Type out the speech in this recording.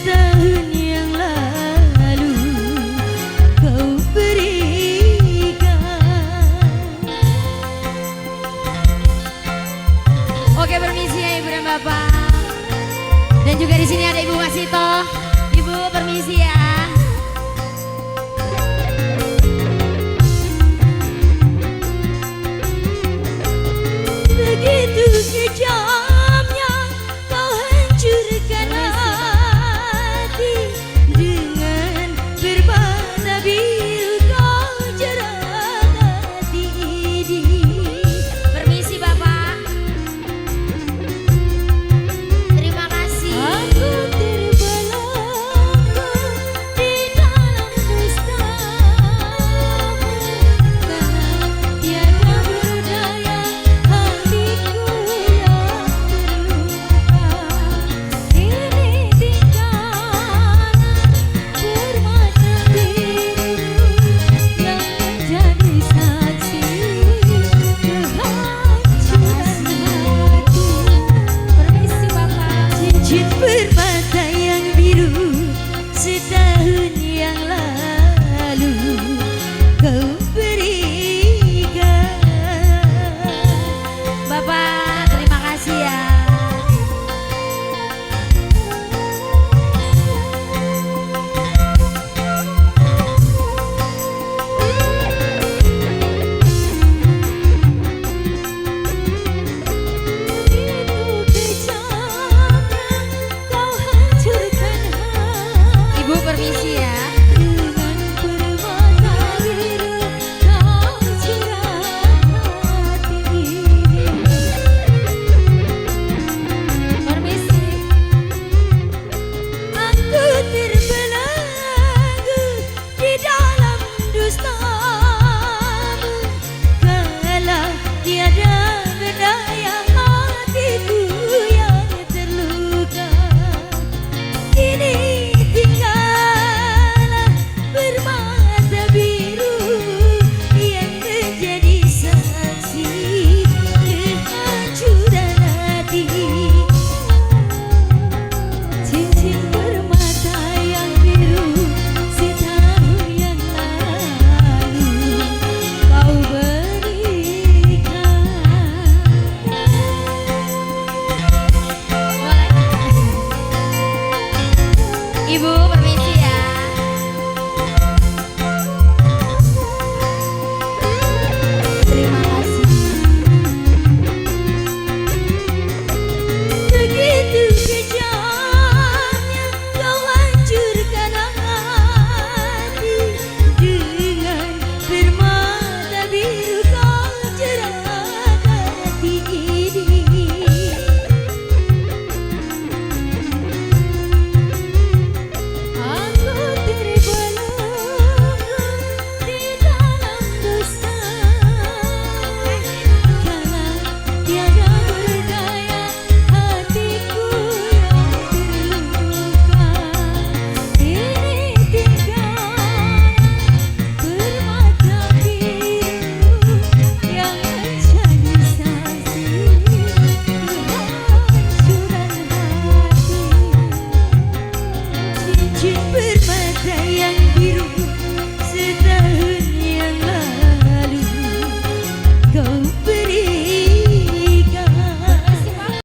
setahun yang lalu kau berikan. Oke, permisi ya Ibu dan Bapak. Dan juga di sini ada Ibu Masito. Ibu permisi ya. Begitu kejamnya kau hancurkan hati, dengan berbata biru kau jerat hati. Permisi Bapak. Terima kasih. Aku terbelenggu di dalam dustamu, tiada berdaya hatiku yang terluka. Ini tinggalan permata biru yang menjadi saksi kehancuran hati. Permisi Bapak. Cincin permata yang biru setahun yang lalu kau berikan. Bapak, terima kasih ya. Begitu kejamnya kau hancurkan hati. Ibu permisi ya. Dengan permata biru kau jerat hati. Permisi. Aku terbelenggu di dalam dustamu, kala tiada berdaya hatiku yang terluka. Kini tinggallah permata biru yang menjadi saksi kehancuran hati. Cincin permata yang biru setahun yang lalu kau berikan. Boleh? Ibu permisi.